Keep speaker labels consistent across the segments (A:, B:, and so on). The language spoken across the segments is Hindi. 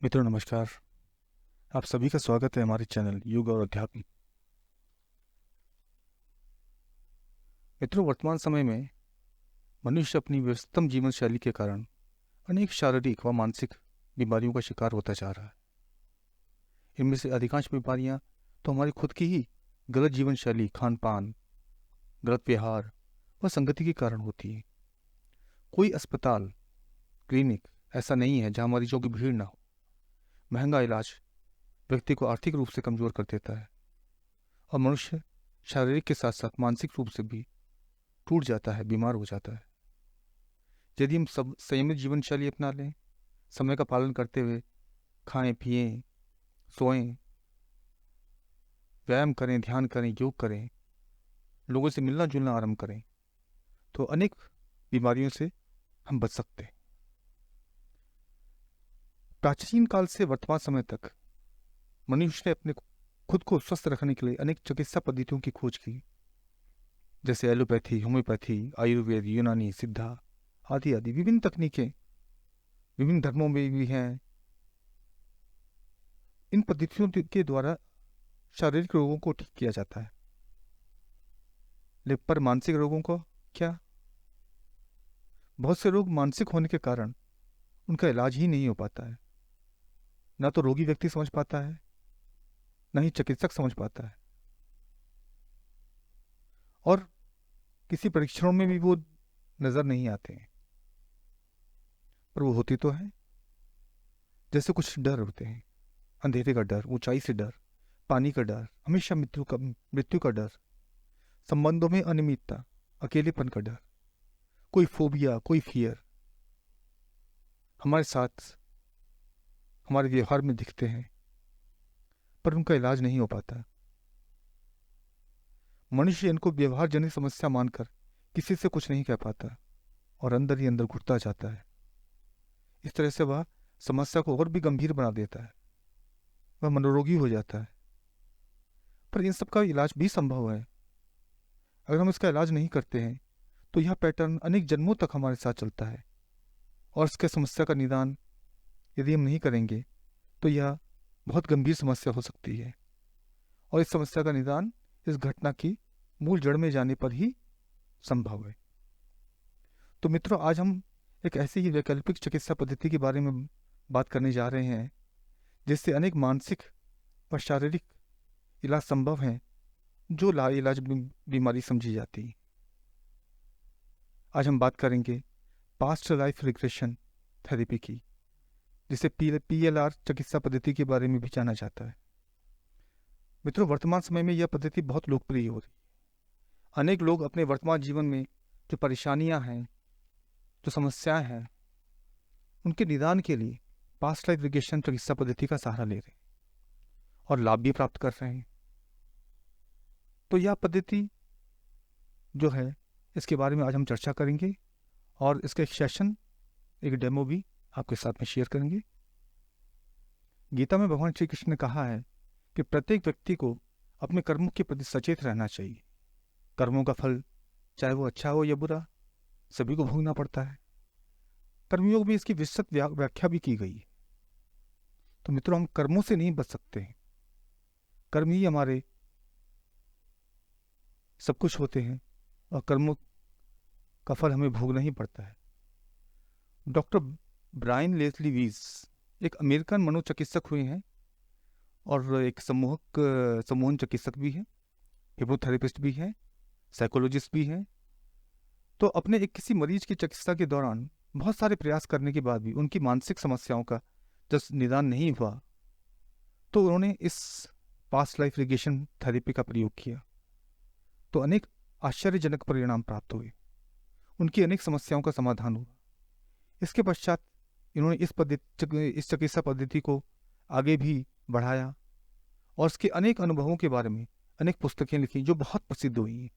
A: मित्रों नमस्कार। आप सभी का स्वागत है हमारे चैनल योग और अध्यात्म। मित्रों, वर्तमान समय में मनुष्य अपनी व्यस्तम जीवन शैली के कारण अनेक शारीरिक व मानसिक बीमारियों का शिकार होता जा रहा है। इनमें से अधिकांश बीमारियां तो हमारी खुद की ही गलत जीवन शैली, खान पान, गलत व्यवहार व संगति के कारण होती है। कोई अस्पताल, क्लिनिक ऐसा नहीं है जहां मरीजों की भीड़ ना हो। महंगा इलाज व्यक्ति को आर्थिक रूप से कमजोर कर देता है और मनुष्य शारीरिक के साथ साथ मानसिक रूप से भी टूट जाता है, बीमार हो जाता है। यदि हम सब संयमित जीवन शैली अपना लें, समय का पालन करते हुए खाएं पिएं, सोएं, व्यायाम करें, ध्यान करें, योग करें, लोगों से मिलना जुलना आरंभ करें, तो अनेक बीमारियों से हम बच सकते हैं। प्राचीन काल से वर्तमान समय तक मनुष्य ने अपने खुद को स्वस्थ रखने के लिए अनेक चिकित्सा पद्धतियों की खोज की, जैसे एलोपैथी, होम्योपैथी, आयुर्वेद, यूनानी, सिद्धा आदि आदि विभिन्न तकनीकें विभिन्न धर्मों में भी हैं। इन पद्धतियों के द्वारा शारीरिक रोगों को ठीक किया जाता है, लेकिन पर मानसिक रोगों को क्या? बहुत से रोग मानसिक होने के कारण उनका इलाज ही नहीं हो पाता है। ना तो रोगी व्यक्ति समझ पाता है, ना ही चिकित्सक समझ पाता है, और किसी परीक्षणों में भी वो नजर नहीं आते हैं, पर वो होती तो है। जैसे कुछ डर होते हैं, अंधेरे का डर, ऊंचाई से डर, पानी का डर, हमेशा मृत्यु का डर, संबंधों में अनियमितता, अकेलेपन का डर, कोई फोबिया, कोई फियर हमारे साथ हमारे व्यवहार में दिखते हैं, पर उनका इलाज नहीं हो पाता। मनुष्य इनको व्यवहार जनित समस्या मानकर किसी से कुछ नहीं कह पाता और अंदर ही अंदर घुटता जाता है। इस तरह से वह समस्या को और भी गंभीर बना देता है, वह मनोरोगी हो जाता है। पर इन सब का इलाज भी संभव है। अगर हम इसका इलाज नहीं करते हैं तो यह पैटर्न अनेक जन्मों तक हमारे साथ चलता है, और इसके समस्या का निदान यदि हम नहीं करेंगे तो यह बहुत गंभीर समस्या हो सकती है, और इस समस्या का निदान इस घटना की मूल जड़ में जाने पर ही संभव है। तो मित्रों, आज हम एक ऐसी ही वैकल्पिक चिकित्सा पद्धति के बारे में बात करने जा रहे हैं जिससे अनेक मानसिक व शारीरिक इलाज संभव हैं जो लाइलाज बीमारी समझी जाती है। आज हम बात करेंगे पास्ट लाइफ रिग्रेशन थेरेपी की, जिसे PLR चिकित्सा पद्धति के बारे में भी जाना जाता है। मित्रों, वर्तमान समय में यह पद्धति बहुत लोकप्रिय हो रही है। अनेक लोग अपने वर्तमान जीवन में जो परेशानियां हैं, जो समस्याएं हैं, उनके निदान के लिए पास्ट लाइफ रिग्रेशन चिकित्सा पद्धति का सहारा ले रहे हैं और लाभ भी प्राप्त कर रहे हैं। तो यह पद्धति जो है, इसके बारे में आज हम चर्चा करेंगे और इसका एक सेशन, एक डेमो भी आपके साथ में शेयर करेंगे। गीता में भगवान श्री कृष्ण ने कहा है कि प्रत्येक व्यक्ति को अपने कर्मों के प्रति सचेत रहना चाहिए। कर्मों का फल चाहे वो अच्छा हो या बुरा, सभी को भोगना पड़ता है। कर्मयोग में इसकी विस्तृत व्याख्या भी की गई है। तो मित्रों, हम कर्मों से नहीं बच सकते हैं। कर्म ही हमारे सब कुछ होते हैं और कर्मों का फल हमें भोगना ही पड़ता है। डॉक्टर ब्रायन लेस्ली वीज एक अमेरिकन मनोचिकित्सक हुए हैं और एक सम्मोहन चिकित्सक भी हैं, हिप्नोथेरेपिस्ट भी हैं, साइकोलॉजिस्ट भी हैं। तो अपने एक किसी मरीज की चिकित्सा के दौरान बहुत सारे प्रयास करने के बाद भी उनकी मानसिक समस्याओं का जब निदान नहीं हुआ, तो उन्होंने इस पास्ट लाइफ रिग्रेशन थेरेपी का प्रयोग किया। तो अनेक आश्चर्यजनक परिणाम प्राप्त हुए, उनकी अनेक समस्याओं का समाधान हुआ। इसके पश्चात इन्होंने इस चिकित्सा पद्धति को आगे भी बढ़ाया और इसके अनेक अनुभवों के बारे में अनेक पुस्तकें लिखी जो बहुत प्रसिद्ध हुई हैं।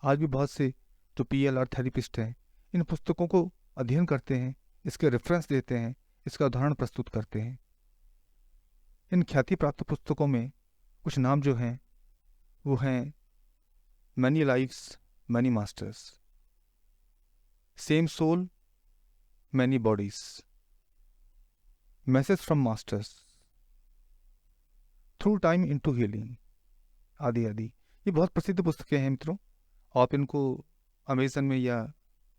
A: आज भी बहुत से जो PLR थेरेपिस्ट हैं इन पुस्तकों को अध्ययन करते हैं, इसके रेफरेंस देते हैं, इसका उदाहरण प्रस्तुत करते हैं। इन ख्याति प्राप्त पुस्तकों में कुछ नाम जो हैं वो हैं many lives many masters, same soul many bodies, message from masters, through time into healing, आदि आदि। ये बहुत प्रसिद्ध पुस्तकें हैं मित्रों। आप इनको अमेजन में या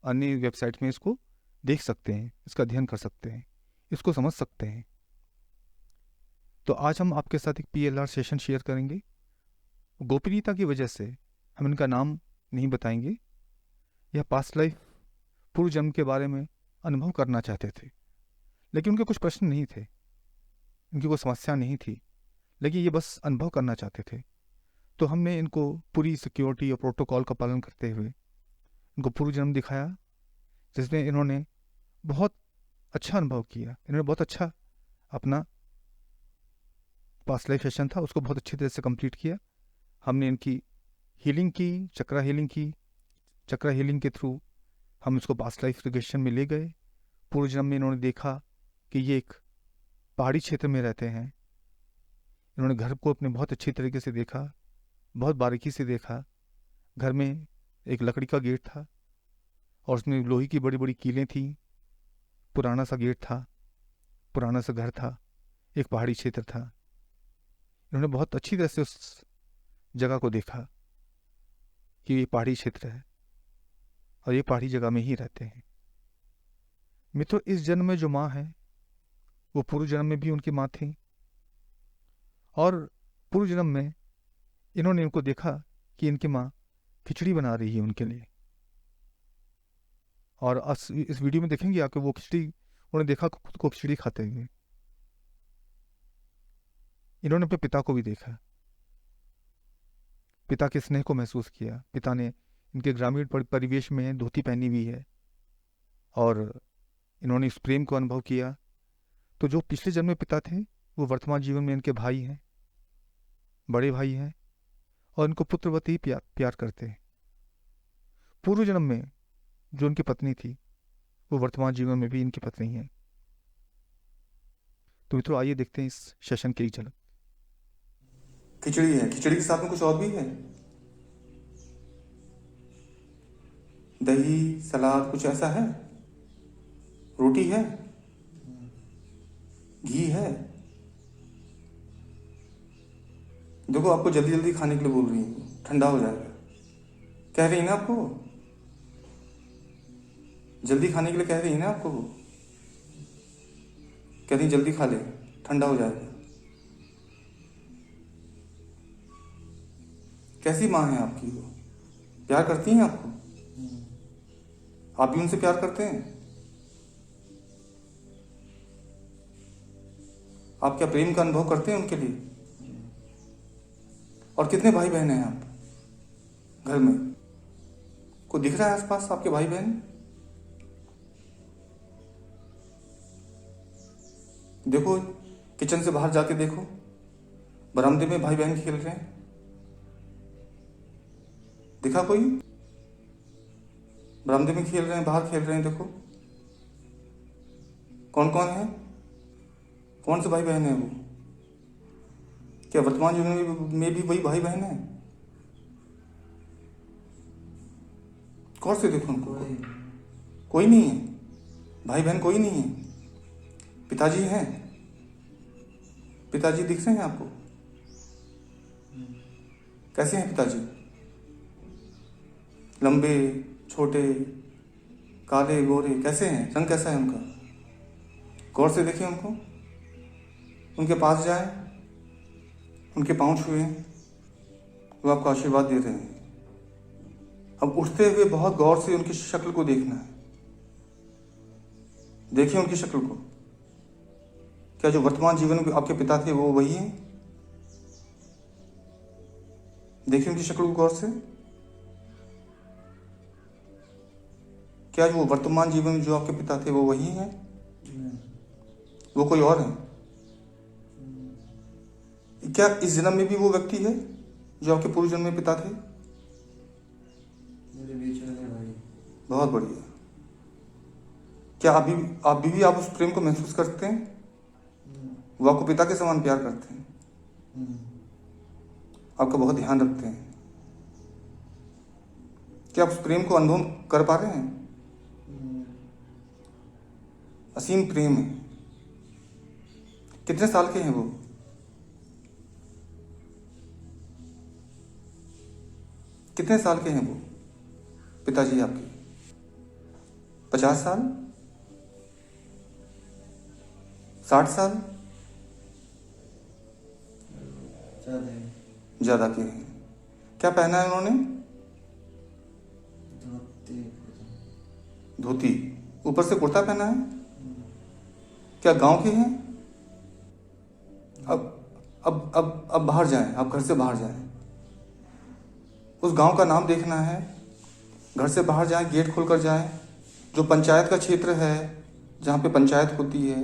A: अन्य वेबसाइट में इसको देख सकते हैं, इसका अध्ययन कर सकते हैं, इसको समझ सकते हैं। तो आज हम आपके साथ एक PLR सेशन शेयर करेंगे। गोपनीयता की वजह से हम इनका नाम नहीं बताएंगे। यह पास्ट लाइफ, पूर्व जन्म के बारे में अनुभव करना चाहते थे, लेकिन उनके कुछ प्रश्न नहीं थे, उनकी कोई समस्या नहीं थी, लेकिन ये बस अनुभव करना चाहते थे। तो हमने इनको पूरी सिक्योरिटी और प्रोटोकॉल का पालन करते हुए इनको पूर्व जन्म दिखाया, जिसमें इन्होंने बहुत अच्छा अनुभव किया। इन्होंने बहुत अच्छा अपना पास्ट लाइफ सेशन था, उसको बहुत अच्छी तरह से कंप्लीट किया। हमने इनकी हीलिंग की, चक्रा हीलिंग की। चक्रा हीलिंग के थ्रू हम इसको पास्ट लाइफ रिग्रेशन में ले गए। पूर्व जन्म में इन्होंने देखा कि ये एक पहाड़ी क्षेत्र में रहते हैं। इन्होंने घर को अपने बहुत अच्छी तरीके से देखा, बहुत बारीकी से देखा। घर में एक लकड़ी का गेट था और उसमें लोहे की बड़ी बड़ी कीलें थी। पुराना सा गेट था, पुराना सा घर था, एक पहाड़ी क्षेत्र था। इन्होंने बहुत अच्छी तरह से उस जगह को देखा कि ये पहाड़ी क्षेत्र है और ये पहाड़ी जगह में ही रहते हैं। मित्रों, इस जन्म में जो माँ है वो पूर्व जन्म में भी उनकी माँ थी, और पूर्व जन्म में इन्होंने इनको देखा कि इनकी माँ खिचड़ी बना रही है उनके लिए। और इस वीडियो में देखेंगे आपको वो खिचड़ी, उन्होंने देखा खुद को खिचड़ी खाते हुए। इन्होंने अपने पिता को भी देखा, पिता के स्नेह को महसूस किया। पिता ने इनके ग्रामीण परिवेश में धोती पहनी हुई है और इन्होंने इस प्रेम को अनुभव किया। तो जो पिछले जन्म में पिता थे वो वर्तमान जीवन में इनके भाई हैं, बड़े भाई हैं, और इनको पुत्रवत ही प्यार करते हैं। पूर्व जन्म में जो उनकी पत्नी थी वो वर्तमान जीवन में भी इनकी पत्नी है। तो मित्रों, आइए देखते हैं इस सेशन की झलक।
B: खिचड़ी है, खिचड़ी के साथ में कुछ और भी है, दही, सलाद, कुछ ऐसा है, रोटी है, घी है। देखो, आपको जल्दी जल्दी खाने के लिए बोल रही है, ठंडा हो जाएगा। कह रही है ना आपको, जल्दी खाने के लिए कह रही है ना आपको, कह रही जल्दी खा ले, ठंडा हो जाएगा। कैसी माँ है आपकी वो? प्यार करती हैं आपको? आप भी उनसे प्यार करते हैं? आप क्या प्रेम का अनुभव करते हैं उनके लिए? और कितने भाई बहन हैं आप घर में? कोई दिख रहा है आसपास आपके भाई बहन? देखो, किचन से बाहर जाके देखो, बरामदे में भाई बहन खेल रहे हैं। दिखा कोई? बरामदे में खेल रहे हैं, बाहर खेल रहे हैं। देखो कौन कौन है, कौन से भाई बहन है वो? क्या वर्तमान जीवन में भी वही भाई बहन है? कौन से देखो उनको? कोई नहीं है भाई बहन, कोई नहीं है। पिताजी हैं? पिताजी दिख रहे हैं आपको? कैसे हैं पिताजी? लंबे, छोटे, काले, गोरे, कैसे हैं? रंग कैसा है उनका? गौर से देखें उनको, उनके पास जाए, उनके पांव छुए, वो आपको आशीर्वाद दे रहे हैं। अब उठते हुए बहुत गौर से उनकी शक्ल को देखना है। देखिए उनकी शक्ल को। क्या जो वर्तमान जीवन में आपके पिता थे वो वही हैं? देखिए उनकी शक्ल को गौर से। क्या जो वर्तमान जीवन में जो आपके पिता थे वो वही हैं? वो कोई और है? क्या इस जन्म में भी वो व्यक्ति है जो आपके पूर्व जन्म में पिता थे?
C: मेरे बीच में भाई।
B: बहुत बढ़िया। क्या आप भी आप उस प्रेम को महसूस करते हैं? वो आपको पिता के समान प्यार करते हैं, आपका बहुत ध्यान रखते हैं। क्या आप उस प्रेम को अनुभव कर पा रहे हैं? असीम प्रेम है, कितने साल के हैं वो? कितने साल के हैं वो पिताजी आपके? 50 साल? 60 साल? ज़्यादा के हैं। क्या पहना है उन्होंने? धोती, ऊपर से कुर्ता पहना है। क्या गांव के हैं? अब बाहर जाएं, आप घर से बाहर जाएं। उस गांव का नाम देखना है, घर से बाहर जाएं, गेट खोलकर जाएं। जो पंचायत का क्षेत्र है, जहाँ पे पंचायत होती है,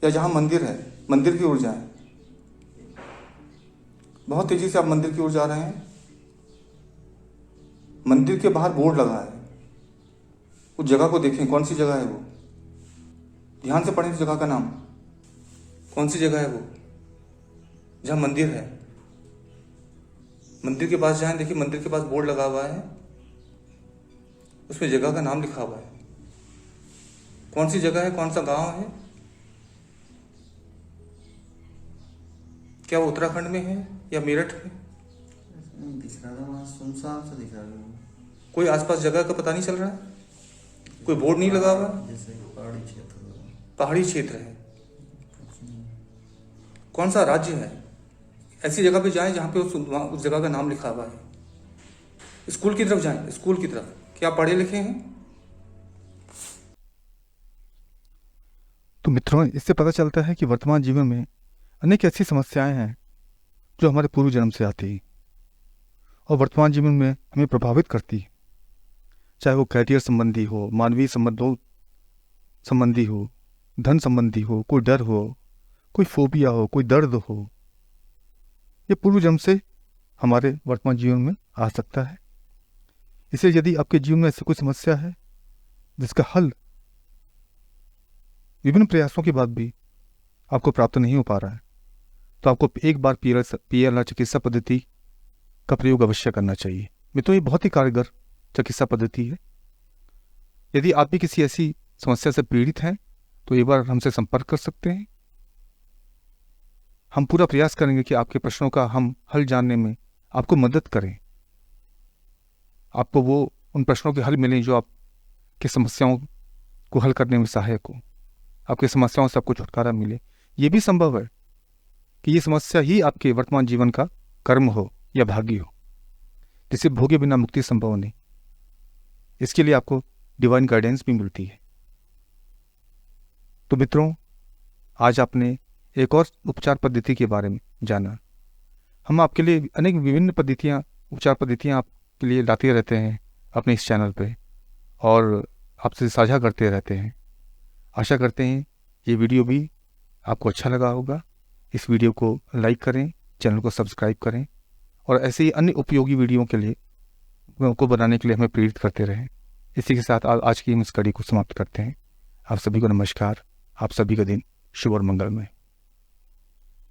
B: या जहाँ मंदिर है, मंदिर की ओर जाएं। बहुत तेजी से आप मंदिर की ओर जा रहे हैं। मंदिर के बाहर बोर्ड लगा है, उस जगह को देखें, कौन सी जगह है वो? ध्यान से पढ़ें उस जगह का नाम। कौन सी जगह है वो जहाँ मंदिर है? मंदिर के पास जाएं, देखिए मंदिर के पास बोर्ड लगा हुआ है, उसमें जगह का नाम लिखा हुआ है। कौन सी जगह है, कौन सा गांव है? क्या वो उत्तराखंड में है या मेरठ में?
C: दिख रहा था वहाँ, सुनसान सा दिख रहा था।
B: कोई आसपास जगह का पता नहीं चल रहा है? कोई बोर्ड नहीं लगा हुआ?
C: जैसे पहाड़ी क्षेत्र।
B: पहाड़ी क्षेत्र है। कौन सा राज्य है? ऐसी जगह पे जाएं जहाँ पे उस जगह का नाम लिखा हुआ है। स्कूल की तरफ जाएं, स्कूल की तरफ। क्या पढ़े लिखे हैं?
A: तो मित्रों, इससे पता चलता है कि वर्तमान जीवन में अनेक ऐसी समस्याएं हैं जो हमारे पूर्व जन्म से आती हैं और वर्तमान जीवन में हमें प्रभावित करती है। चाहे वो कैरियर संबंधी हो, मानवीय संबंधों संबंधी हो, धन संबंधी हो, कोई डर हो, कोई फोबिया हो, कोई दर्द हो, ये पूर्व जन्म से हमारे वर्तमान जीवन में आ सकता है। इसलिए यदि आपके जीवन में ऐसी कोई समस्या है जिसका हल विभिन्न प्रयासों के बाद भी आपको प्राप्त नहीं हो पा रहा है, तो आपको एक बार पीएलआर चिकित्सा पद्धति का प्रयोग अवश्य करना चाहिए। मित्रों, ये बहुत ही कारगर चिकित्सा पद्धति है। यदि आप भी किसी ऐसी समस्या से पीड़ित हैं तो एक बार हमसे संपर्क कर सकते हैं। हम पूरा प्रयास करेंगे कि आपके प्रश्नों का हम हल जानने में आपको मदद करें, आपको वो उन प्रश्नों के हल मिलें जो आपकी समस्याओं को हल करने में सहायक हो, आपकी समस्याओं से आपको छुटकारा मिले। ये भी संभव है कि ये समस्या ही आपके वर्तमान जीवन का कर्म हो या भाग्य हो, जिसे भोगे बिना मुक्ति संभव नहीं। इसके लिए आपको डिवाइन गाइडेंस भी मिलती है। तो मित्रों, आज आपने एक और उपचार पद्धति के बारे में जाना। हम आपके लिए अनेक विभिन्न उपचार पद्धतियाँ आपके लिए लाते रहते हैं अपने इस चैनल पे और आपसे साझा करते रहते हैं। आशा करते हैं ये वीडियो भी आपको अच्छा लगा होगा। इस वीडियो को लाइक करें, चैनल को सब्सक्राइब करें और ऐसे ही अन्य उपयोगी वीडियो के लिए को बनाने के लिए हमें प्रेरित करते रहें। इसी के साथ आज की हम इस कड़ी को समाप्त करते हैं। आप सभी को नमस्कार। आप सभी का दिन शुभ और मंगलमय।